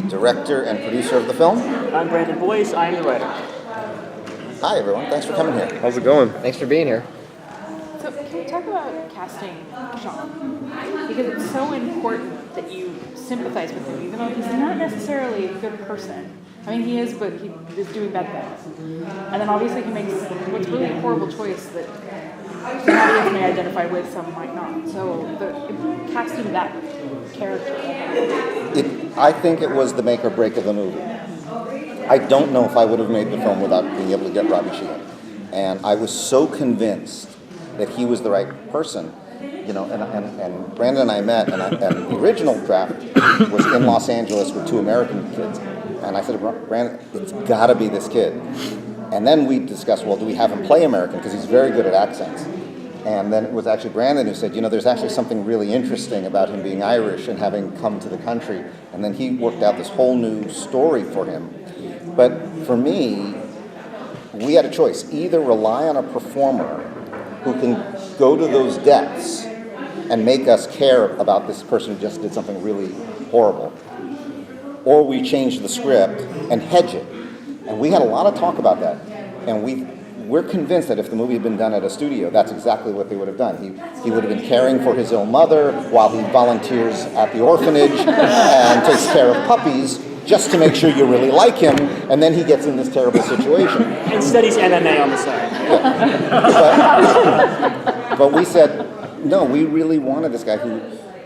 director and producer of the film. I'm Brandon Boyce. I am the writer. Hi, everyone. Thanks for coming here. How's it going? Thanks for being here. So can we talk about casting Sean? Because it's so important that you sympathize with him, even though he's not necessarily a good person. I mean, he is, but he is doing bad things. And then obviously he makes what's really a horrible choice that some audience may identify with, some might not. So casting that character. I think it was the make or break of the movie. I don't know if I would have made the film without being able to get Robbie Sheehan. And I was so convinced that he was the right person. You know, and Brandon and I met, and the original draft was in Los Angeles with two American kids. And I said, Brandon, it's got to be this kid. And then we discussed, well, do we have him play American? Because he's very good at accents. And then it was actually Brandon who said, you know, there's actually something really interesting about him being Irish and having come to the country. And then he worked out this whole new story for him. But for me, we had a choice. Either rely on a performer who can go to those depths and make us care about this person who just did something really horrible, or we change the script and hedge it. And we had a lot of talk about that. And we're convinced that if the movie had been done at a studio, that's exactly what they would have done. He would have been caring for his ill mother while he volunteers at the orphanage and takes care of puppies just to make sure you really like him, and then he gets in this terrible situation. And studies MMA on the side. Yeah. But we said, no, we really wanted this guy who,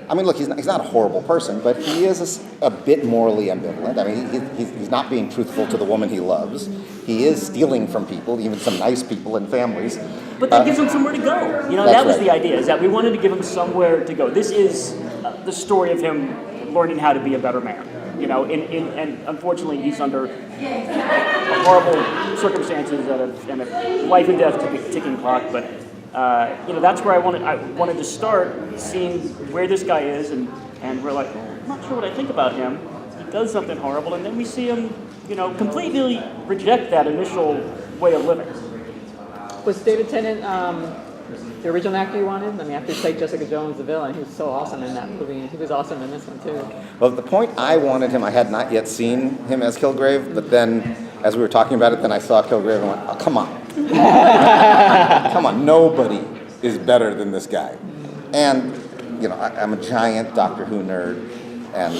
I mean, look, he's not a horrible person, but he is a bit morally ambivalent. I mean, he's not being truthful to the woman he loves. He is stealing from people, even some nice people and families. But that gives him somewhere to go. You know, that was the idea, is that we wanted to give him somewhere to go. This is the story of him learning how to be a better man. You know, and unfortunately he's under horrible circumstances and a life and death ticking clock. But you know, that's where I wanted to start, seeing where this guy is, and we're like, well, I'm not sure what I think about him. He does something horrible, and then we see him, you know, completely reject that initial way of living. Was David Tennant the original actor you wanted? I mean, after you played Jessica Jones, the villain, he was so awesome in that movie. He was awesome in this one, too. Well, at the point I wanted him, I had not yet seen him as Kilgrave, but then, as we were talking about it, then I saw Kilgrave and went, oh, come on. Come on, nobody is better than this guy. And, you know, I'm a giant Doctor Who nerd, and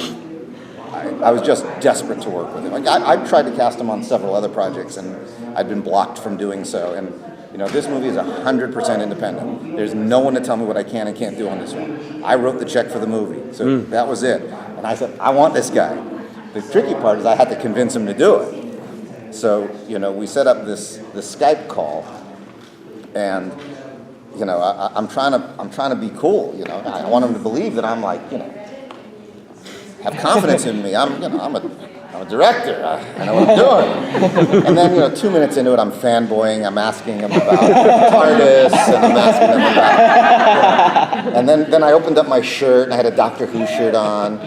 I was just desperate to work with him. Like, I tried to cast him on several other projects, and I'd been blocked from doing so. And you know, this movie is 100% independent. There's no one to tell me what I can and can't do on this one. I wrote the check for the movie, so that was it. And I said, I want this guy. The tricky part is I had to convince him to do it. So, you know, we set up this Skype call, and you know, I'm trying to be cool. You know, I want him to believe that I'm like, you know, have confidence in me. I'm a director. I know what I'm doing. And then, you know, 2 minutes into it, I'm fanboying. I'm asking him about TARDIS, and I'm asking him about. And then I opened up my shirt, and I had a Doctor Who shirt on.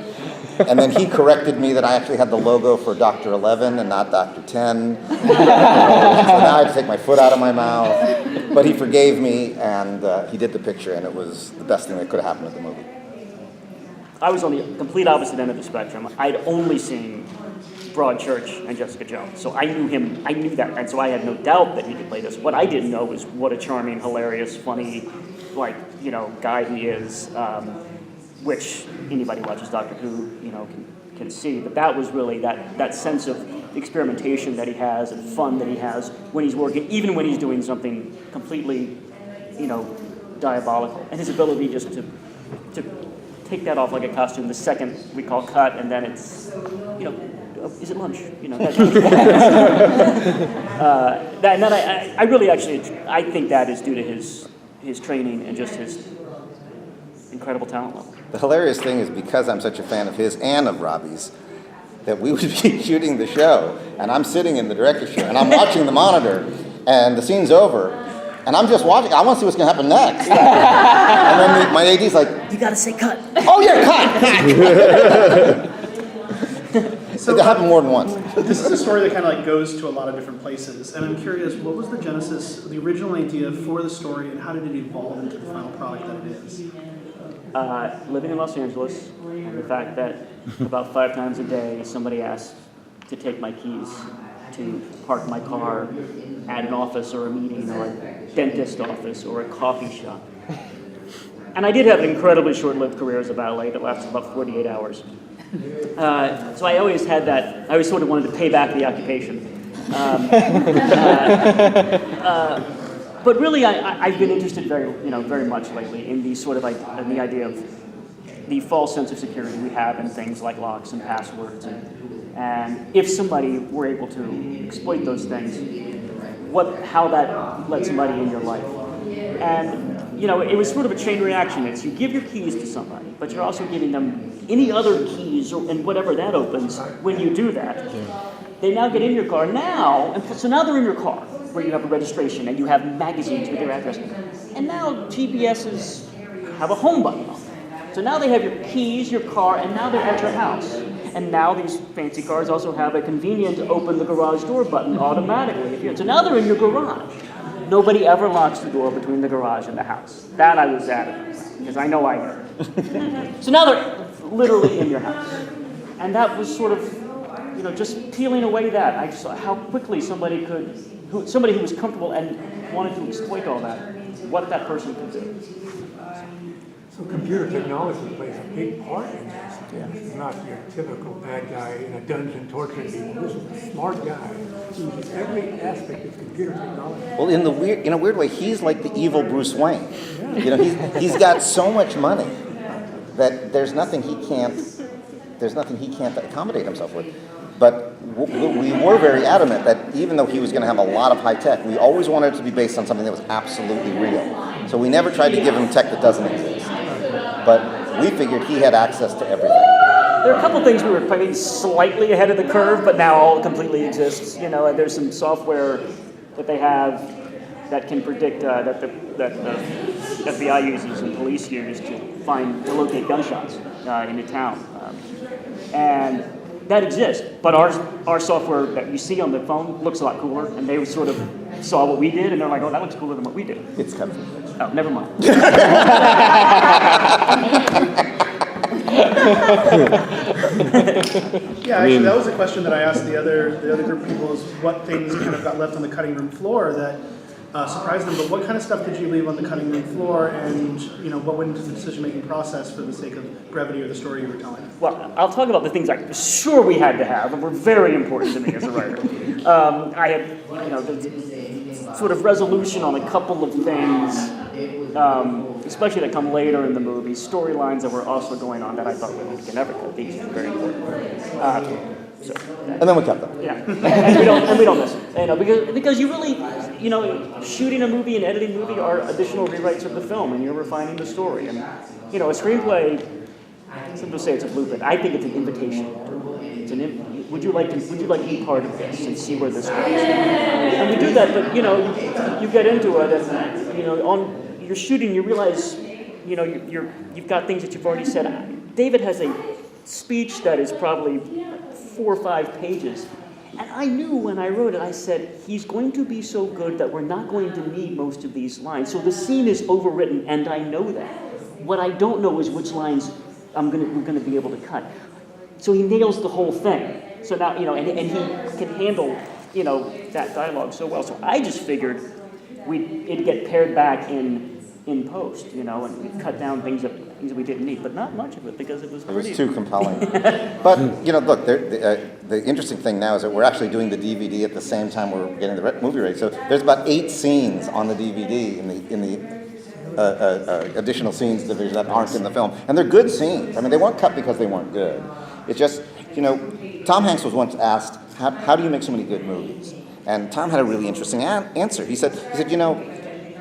And then he corrected me that I actually had the logo for Dr. 11 and not Dr. 10. So now I had to take my foot out of my mouth. But he forgave me, and he did the picture, and it was the best thing that could have happened at the movie. I was on the complete opposite end of the spectrum. I'd only seen Broadchurch and Jessica Jones, so I knew him. I knew that, and so I had no doubt that he could play this. What I didn't know was what a charming, hilarious, funny, like, you know, guy he is, which anybody who watches Doctor Who, you know, can see. But that was really that sense of experimentation that he has and fun that he has when he's working, even when he's doing something completely, you know, diabolical, and his ability just to take that off like a costume the second we call cut, and then it's, you know, is it lunch? You know, I really actually, I think that is due to his training and just his incredible talent level. The hilarious thing is, because I'm such a fan of his and of Robbie's, that we would be shooting the show, and I'm sitting in the director's chair, and I'm watching the monitor, and the scene's over, and I'm just watching. I want to see what's going to happen next. And then my AD's like, You gotta say cut. oh yeah, cut! So it happened more than once. This is a story that kind of like goes to a lot of different places, and I'm curious, what was the genesis, the original idea for the story, and how did it evolve into the final product that it is? living in Los Angeles, and the fact that about 5 times a day somebody asks to take my keys to park my car at an office or a meeting or a dentist office or a coffee shop. And I did have an incredibly short-lived career as a valet that lasted about 48 hours. So I always had that, I always sort of wanted to pay back the occupation. But really, I've been interested very much lately in the sort of in the idea of the false sense of security we have in things like locks and passwords, and if somebody were able to exploit those things, how that let somebody in your life. And it was sort of a chain reaction. It's you give your keys to somebody, but you're also giving them any other keys and whatever that opens when you do that. They now get in your car so now they're in your car where you have a registration and you have magazines with their address. And now GPSs have a home button on them. So now they have your keys, your car, and now they're at your house. And now these fancy cars also have a convenient open the garage door button automatically. So now they're in your garage. Nobody ever locks the door between the garage and the house. That I was adamant about, because I know I heard. So now they're literally in your house. And that was sort of, just peeling away that. I saw how quickly somebody who was comfortable and wanted to exploit all that, what that person could do. So computer technology plays a big part in this. This is not your typical bad guy in a dungeon torturing people. This is a smart guy who uses every aspect of computer technology. Well, in a weird way, he's like the evil Bruce Wayne. He's got so much money that there's nothing he can't accommodate himself with. But we were very adamant that even though he was going to have a lot of high tech, we always wanted it to be based on something that was absolutely real. So we never tried to give him tech that doesn't exist. But we figured he had access to everything. There are a couple things we were maybe slightly ahead of the curve, but now all completely exists. There's some software that they have that can predict that the FBI uses and police use to locate gunshots in a town, and that exists. But our software that you see on the phone looks a lot cooler, and they sort of saw what we did, and they're like, "Oh, that looks cooler than what we did." It's coming. Oh, never mind. Yeah, actually, that was a question that I asked the other group of people, is what things kind of got left on the cutting room floor that surprised them. But what kind of stuff did you leave on the cutting room floor, and what went into the decision-making process for the sake of brevity or the story you were telling? Well, I'll talk about the things I was sure we had to have and were very important to me as a writer. I had, the sort of resolution on a couple of things, especially that come later in the movie, storylines that were also going on that I thought we can never cut. These are very important. And then we cut them. Yeah, and we don't miss it. Because you really, shooting a movie and editing a movie are additional rewrites of the film, and you're refining the story. And a screenplay, some people say it's a blueprint. I think it's an invitation. Would you like to be part of this and see where this goes? And we do that, but you get into it, and you're shooting, you realize, you've got things that you've already said. David has a speech that is probably 4 or 5 pages. And I knew when I wrote it, I said, he's going to be so good that we're not going to need most of these lines. So the scene is overwritten, and I know that. What I don't know is which lines we're going to be able to cut. So he nails the whole thing. So now, and he can handle, that dialogue so well. So I just figured it'd get pared back in post, and we'd cut down things that we didn't need, but not much of it because it was too compelling. But look, the interesting thing now is that we're actually doing the DVD at the same time we're getting the movie ready. So there's about 8 scenes on the DVD in the additional scenes division that aren't in the film, and they're good scenes. I mean, they weren't cut because they weren't good. It's just, Tom Hanks was once asked, "How do you make so many good movies?" And Tom had a really interesting answer. He said,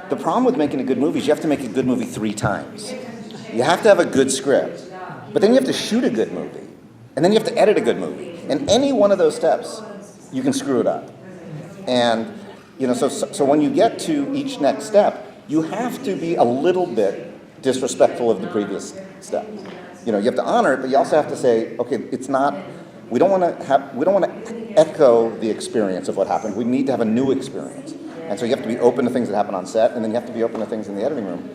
the problem with making a good movie is you have to make a good movie 3 times. You have to have a good script, but then you have to shoot a good movie, and then you have to edit a good movie. And any one of those steps, you can screw it up. And so when you get to each next step, you have to be a little bit disrespectful of the previous step. You have to honor it, but you also have to say, okay, it's not. We don't want to echo the experience of what happened. We need to have a new experience. And so you have to be open to things that happen on set, and then you have to be open to things in the editing room.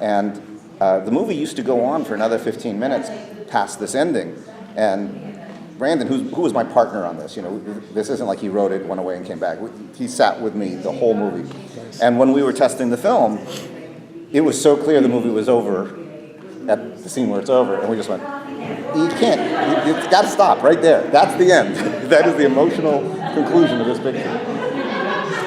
And the movie used to go on for another 15 minutes past this ending. And Brandon, who was my partner on this, this isn't like he wrote it, went away and came back. He sat with me the whole movie. And when we were testing the film, it was so clear the movie was over at the scene where it's over, and we just went, you can't, it's got to stop right there. That's the end. That is the emotional conclusion of this picture.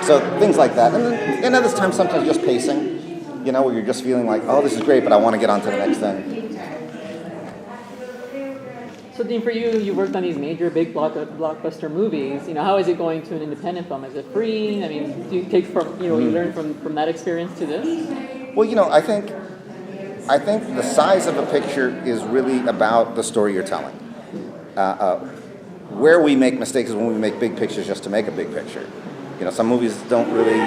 So things like that. And other times, sometimes just pacing, where you're just feeling like, oh, this is great, but I want to get on to the next thing. So Dean, for you, you worked on these major big blockbuster movies. How is it going to an independent film? Is it freeing? I mean, do you take from, you learn from that experience to this? Well, I think the size of a picture is really about the story you're telling. Where we make mistakes is when we make big pictures just to make a big picture. Some movies don't really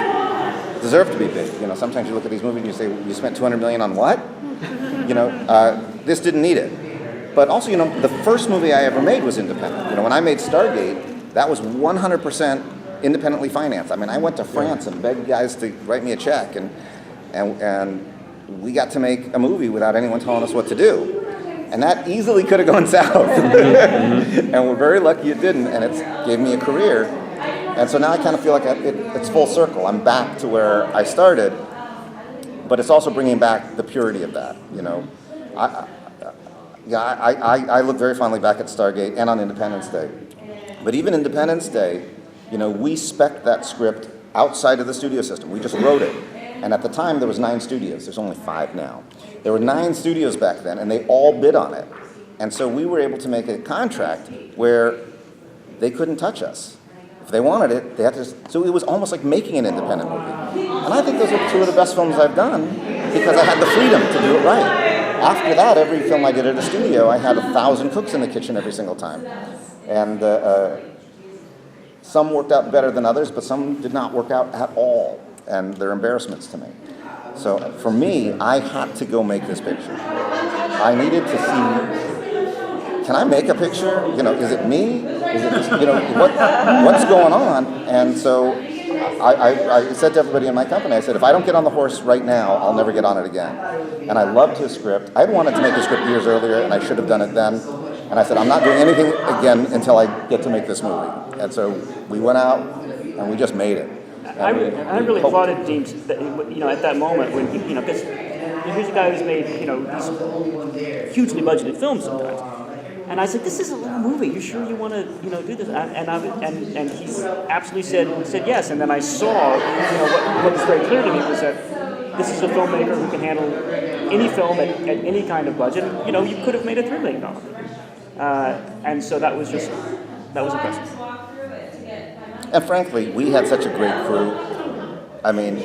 deserve to be big. Sometimes you look at these movies and you say, you spent $200 million on what? This didn't need it. But also, the first movie I ever made was independent. When I made Stargate, that was 100% independently financed. I mean, I went to France and begged guys to write me a check, and we got to make a movie without anyone telling us what to do. And that easily could have gone south. And we're very lucky it didn't, and it gave me a career. And so now I kind of feel like it's full circle. I'm back to where I started, but it's also bringing back the purity of that, I look very fondly back at Stargate and on Independence Day. But even Independence Day, we spec'd that script outside of the studio system. We just wrote it. And at the time, there was 9 studios. There's only 5 now. There were 9 studios back then, and they all bid on it. And so we were able to make a contract where they couldn't touch us. If they wanted it, they had to. So it was almost like making an independent movie. And I think those are 2 of the best films I've done because I had the freedom to do it right. After that, every film I did at a studio, I had 1,000 cooks in the kitchen every single time. And some worked out better than others, but some did not work out at all. And they're embarrassments to me. So for me, I had to go make this picture. I needed to see, can I make a picture? Is it me? Is it just, what's going on? And so I said to everybody in my company, I said, if I don't get on the horse right now, I'll never get on it again. And I loved his script. I had wanted to make the script years earlier, and I should have done it then. And I said, I'm not doing anything again until I get to make this movie. And so we went out, and we just made it. I really applauded James, at that moment when, because here's a guy who's made, these hugely budgeted films sometimes. And I said, this is a little movie. You sure you want to, do this? And he absolutely said yes. And then I saw, what was very clear to me was that this is a filmmaker who can handle any film at any kind of budget. You could have made a $3 million. And so that was impressive. And frankly, we had such a great crew. I mean,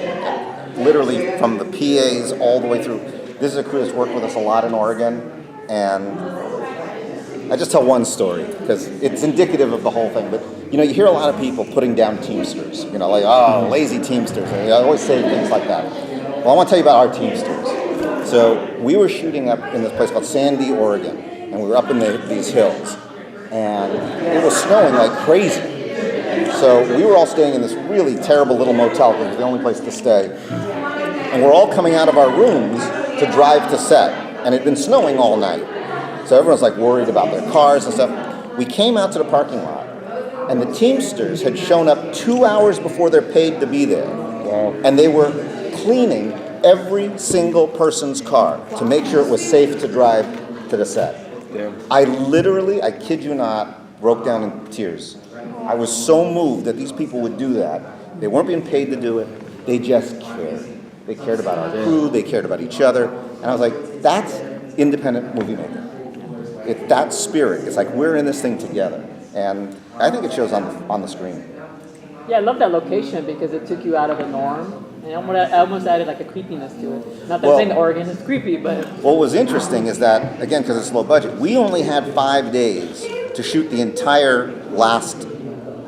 literally from the PAs all the way through. This is a crew that's worked with us a lot in Oregon, and I just tell one story because it's indicative of the whole thing. But you hear a lot of people putting down Teamsters. Like, oh, lazy Teamsters. And I always say things like that. Well, I want to tell you about our Teamsters. So we were shooting up in this place called Sandy, Oregon, and we were up in these hills, and it was snowing like crazy. So we were all staying in this really terrible little motel because it was the only place to stay. And we're all coming out of our rooms to drive to set. And it had been snowing all night. So everyone's like worried about their cars and stuff. We came out to the parking lot, and the Teamsters had shown up 2 hours before they're paid to be there. Wow. And they were cleaning every single person's car to make sure it was safe to drive to the set. Damn. I kid you not, broke down in tears. I was so moved that these people would do that. They weren't being paid to do it. They just cared. They cared about our crew. They cared about each other. And I was like, that's independent movie making. It's that spirit. It's like we're in this thing together. And I think it shows on the screen. Yeah, I love that location because it took you out of the norm. And I almost added like a creepiness to it. Not that I'm saying Oregon is creepy, but... What was interesting is that, again, because it's low budget, we only had 5 days to shoot the entire last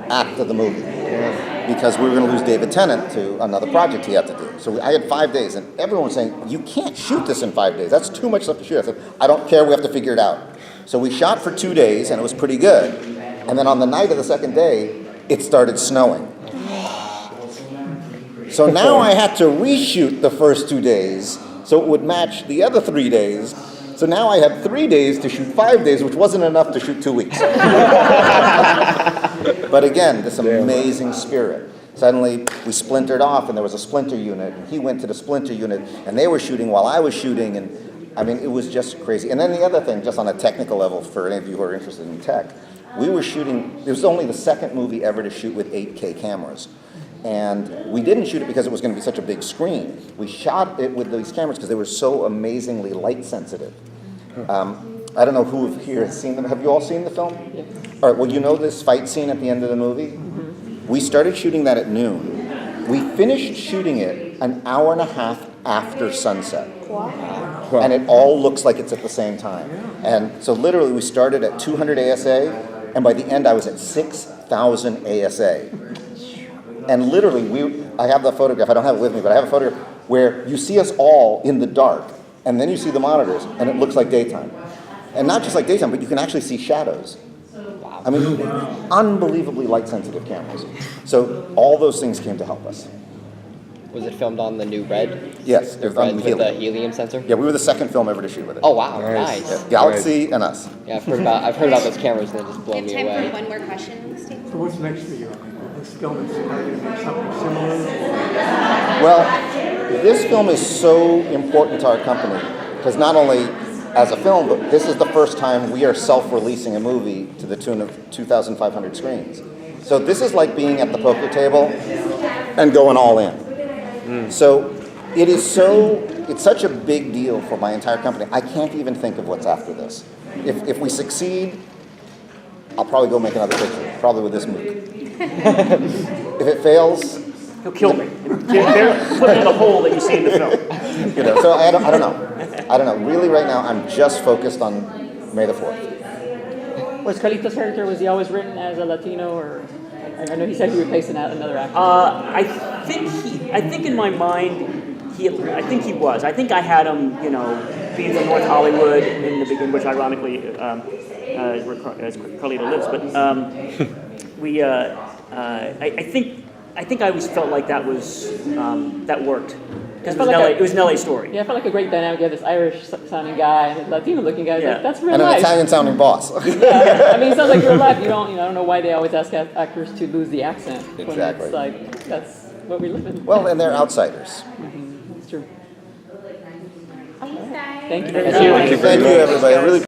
act of the movie because we were going to lose David Tennant to another project he had to do. So I had 5 days, and everyone was saying, you can't shoot this in 5 days. That's too much stuff to shoot. I said, I don't care. We have to figure it out. So we shot for 2 days, and it was pretty good. And then on the night of the second day, it started snowing. So now I had to reshoot the first 2 days so it would match the other 3 days. So now I had 3 days to shoot 5 days, which wasn't enough to shoot 2 weeks. But again, this amazing spirit. Suddenly, we splintered off, and there was a splinter unit, and he went to the splinter unit, and they were shooting while I was shooting, and I mean, it was just crazy. And then the other thing, just on a technical level, for any of you who are interested in tech, we were shooting, it was only the second movie ever to shoot with 8K cameras. And we didn't shoot it because it was going to be such a big screen. We shot it with these cameras because they were so amazingly light sensitive. I don't know who here has seen them. Have you all seen the film? Yes. All right, well, you know this fight scene at the end of the movie? Mm-hmm. We started shooting that at noon. We finished shooting it an hour and a half after sunset. Wow. And it all looks like it's at the same time. And so literally we started at 200 ASA, and by the end I was at 6,000 ASA. And literally, I have the photograph, I don't have it with me, but I have a photograph where you see us all in the dark, and then you see the monitors, and it looks like daytime. And not just like daytime, but you can actually see shadows. I mean, unbelievably light-sensitive cameras. So all those things came to help us. Was it filmed on the new Red? Yes, it The was on Red the with the helium. helium sensor? Yeah, we were the second film ever to shoot with it. Oh wow, nice. Yeah, Galaxy and us. Yeah, I've heard about those cameras and they just blow We have me time away. for one more question, Steve. So what's next for you? This film is going to make something similar? Well, this film is so important to our company because not only as a film, but this is the first time we are self-releasing a movie to the tune of 2,500 screens. So this is like being at the poker table and going all in. So it's such a big deal for my entire company. I can't even think of what's after this. If we succeed, I'll probably go make another picture, probably with this movie. If it fails, He'll kill me. They're putting in the hole that you see in the film. you know, so I don't know. I don't know. Really, right now, I'm just focused on May the 4th. Was Carlito's character, was he always written as a Latino, or I know he said he replaced another actor? I think in my mind, I think he was. I think I had him, being from North Hollywood in the beginning, which ironically is where Carlito lives. But I think I always felt like that was that worked because it was an LA story. Yeah, I felt like a great dynamic. You have this Irish-sounding guy and a Latino-looking guy. Yeah. Like, that's real And an life. Italian-sounding boss. Yeah, I mean, it sounds like real life. I don't know why they always ask actors to lose the accent. When Exactly. it's like, that's what we live in. Well, and they're outsiders. It's true. Thanks, guys. Thank you. Thank you. Thank you, everybody. I really